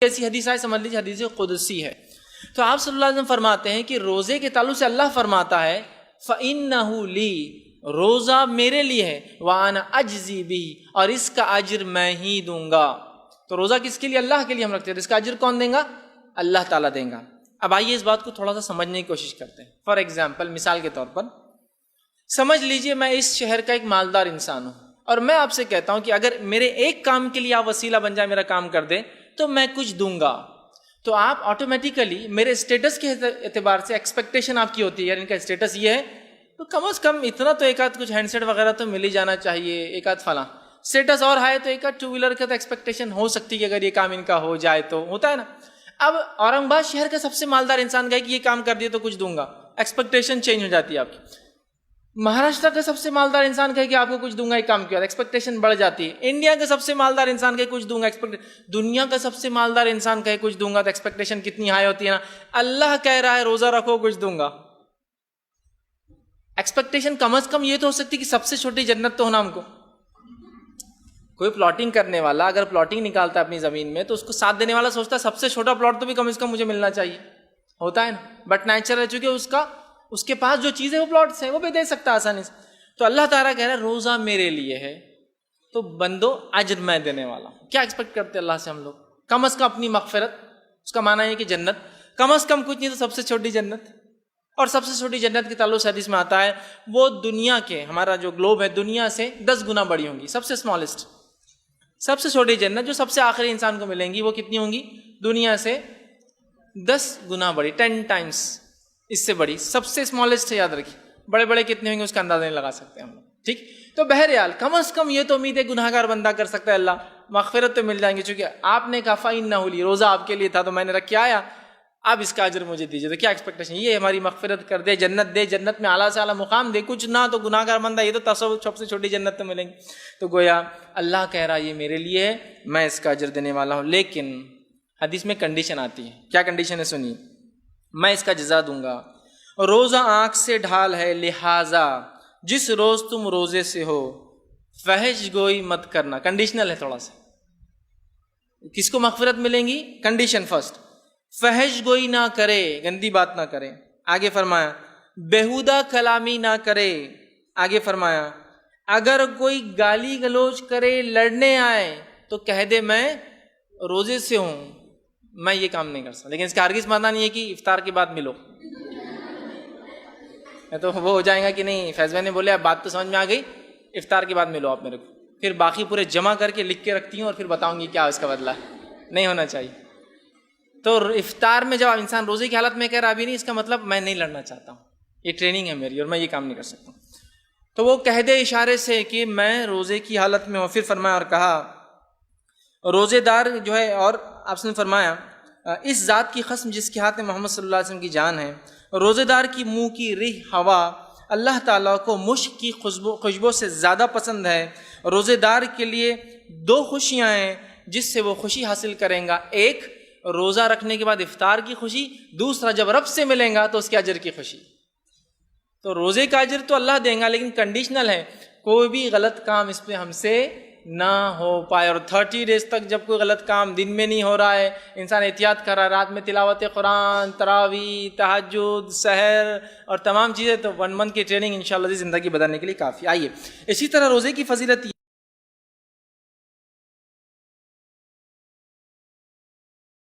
ایسی حدیث ہے، سمجھ لیجیے حدیث قدسی ہے۔ تو آپ صلی اللہ علیہ وسلم فرماتے ہیں کہ روزے کے تعلق سے اللہ فرماتا ہے فَإِنَّهُ لِي، روزہ میرے لیے ہے، وَأَنَا أَجْزِي بِهِ، اور اس کا اجر میں ہی دوں گا۔ تو روزہ کس کے لیے؟ اللہ کے لیے ہم رکھتے ہیں، اس کا اجر کون دیں گا؟ اللہ تعالیٰ دیں گا۔ اب آئیے اس بات کو تھوڑا سا سمجھنے کی کوشش کرتے ہیں۔ فار ایگزامپل، مثال کے طور پر سمجھ لیجئے میں اس شہر کا ایک مالدار انسان ہوں، اور میں آپ سے کہتا ہوں کہ اگر میرے ایک کام کے لیے آپ وسیلہ بن جائے، میرا کام کر دیں تو میں کچھ دوں گا، تو آپ آٹومیٹیکلی میرے اسٹیٹس کے اعتبار سے ایکسپیکٹیشن آپ کی ہوتی ہے، یار ان کا اسٹیٹس یہ ہے تو کم از کم اتنا تو ایک آدھ کچھ ہینڈ سیٹ وغیرہ تو مل ہی جانا چاہیے، ایک آدھ فلاں اسٹیٹس اور ہے تو ایک آدھ ٹو ویلر کا تو ایکسپیکٹیشن ہو سکتی ہے کہ اگر یہ کام ان کا ہو جائے تو ہوتا ہے نا۔ اب اورنگ آباد شہر کا سب سے مالدار انسان کہے کہ یہ کام کر دیے تو کچھ دوں گا، ایکسپیکٹیشن چینج ہو جاتی ہے آپ کی۔ مہاراشٹر کا سب سے مالدار انسان کہے کہ آپ کو کچھ دوں گا، ایک کام کیا، ایکسپیکٹیشن بڑھ جاتی ہے۔ انڈیا کا سب سے مالدار انسان کہے کچھ دوں گا، دنیا کا سب سے مالدار انسان کہے کچھ دوں گا، تو ایکسپیکٹیشن کتنی ہائی ہوتی ہے نا۔ اللہ کہہ رہا ہے روزہ رکھو کچھ دوں گا، ایکسپیکٹیشن کم از کم یہ تو ہو سکتی کہ سب سے چھوٹی جنت تو ہونا ہم کو۔ کوئی پلاٹنگ کرنے والا اگر پلاٹنگ نکالتا ہے اپنی زمین میں تو اس کو ساتھ دینے والا سوچتا ہے سب سے چھوٹا پلاٹ تو بھی کم از کم مجھے ملنا چاہیے، ہوتا ہے نا۔ بٹ نیچر ہے چونکہ اس کے پاس جو چیز ہے وہ پلاٹس ہے، وہ بھی دے سکتا ہے آسانی سے۔ تو اللہ تعالیٰ کہہ رہا ہے روزہ میرے لیے ہے تو بندو اجر میں دینے والا ہوں۔ کیا ایکسپیکٹ کرتے ہیں اللہ سے ہم لوگ؟ کم از کم اپنی مغفرت، اس کا معنی ہے کہ جنت، کم از کم کچھ نہیں تو سب سے چھوٹی جنت۔ اور سب سے چھوٹی جنت کے تعلق سے حدیث میں آتا ہے وہ دنیا کے، ہمارا جو گلوب ہے دنیا سے 10 گنا بڑی ہوں گی، سب سے اسمالسٹ، سب سے چھوٹی جنت جو سب سے آخری انسان کو ملیں گی وہ کتنی ہوں گی؟ دنیا سے 10 گنا بڑی، 10 ٹائمز اس سے بڑی۔ سب سے اسمالسٹ ہے، یاد رکھیے، بڑے بڑے کتنے ہوں گے اس کا اندازہ نہیں لگا سکتے ہم لوگ، ٹھیک۔ تو بہرحال کم از کم یہ تو امید ہے گناہ گار بندہ کر سکتا ہے، اللہ مغفرت تو مل جائیں گے، چونکہ آپ نے کہا فَإِنَّهُ لِي، روزہ آپ کے لیے تھا تو میں نے رکھ کے آیا، اب اس کا اجر مجھے دیجیے۔ تو کیا ایکسپیکٹیشن؟ یہ ہماری مغفرت کر دے، جنت دے، جنت میں اعلیٰ سے اعلیٰ مقام دے، کچھ نہ تو گناہ گار بندہ یہ تو تصور سب سے چھوٹی جنت تو ملیں گی۔ تو گویا اللہ کہہ رہا یہ میرے لیے ہے، میں اس کا اجر دینے والا ہوں، لیکن حدیث میں کنڈیشن آتی ہے۔ کیا کنڈیشن ہے سنیے، میں اس کا جزا دوں گا۔ روزہ آنکھ سے ڈھال ہے، لہٰذا جس روز تم روزے سے ہو فحش گوئی مت کرنا۔ کنڈیشنل ہے تھوڑا سا، کس کو مغفرت ملیں گی؟ کنڈیشن فرسٹ، فحش گوئی نہ کرے، گندی بات نہ کرے۔ آگے فرمایا بیہودہ کلامی نہ کرے۔ آگے فرمایا اگر کوئی گالی گلوچ کرے، لڑنے آئے تو کہہ دے میں روزے سے ہوں، میں یہ کام نہیں کر سکتا، لیکن اس کا ہرگز معنی نہیں ہے کہ افطار کے بعد ملو، تو وہ ہو جائے گا کہ نہیں فیض بھائی نے بولے اب بات تو سمجھ میں آ گئی، افطار کے بعد ملو آپ میرے کو، پھر باقی پورے جمع کر کے لکھ کے رکھتی ہوں اور پھر بتاؤں گی کیا اس کا بدلہ ہے، نہیں ہونا چاہیے۔ تو افطار میں جب انسان روزے کی حالت میں کہہ رہا ابھی نہیں، اس کا مطلب میں نہیں لڑنا چاہتا ہوں، یہ ٹریننگ ہے میری اور میں یہ کام نہیں کر سکتا ہوں۔ تو وہ کہہ دے اشارے سے کہ میں روزے کی حالت میں ہوں۔ پھر فرمایا اور کہا روزے دار جو ہے، اور آپ نے فرمایا اس ذات کی قسم جس کے ہاتھ میں محمد صلی اللہ علیہ وسلم کی جان ہے، روزے دار کی منہ کی ریح ہوا اللہ تعالیٰ کو مشک کی خوشبو سے زیادہ پسند ہے۔ روزے دار کے لیے 2 خوشیاں ہیں جس سے وہ خوشی حاصل کریں گا، ایک روزہ رکھنے کے بعد افطار کی خوشی، دوسرا جب رب سے ملیں گا تو اس کے اجر کی خوشی۔ تو روزے کا اجر تو اللہ دیں گا، لیکن کنڈیشنل ہے، کوئی بھی غلط کام اس پہ ہم سے نہ ہو پائے۔ اور 30 ڈیز تک جب کوئی غلط کام دن میں نہیں ہو رہا ہے، انسان احتیاط کر رہا ہے، رات میں تلاوت قرآن، تراویح، تہجد، سحر اور تمام چیزیں، تو 1 منتھ کی ٹریننگ انشاءاللہ زندگی بدلنے کے لیے کافی۔ آئیے اسی طرح روزے کی فضیلت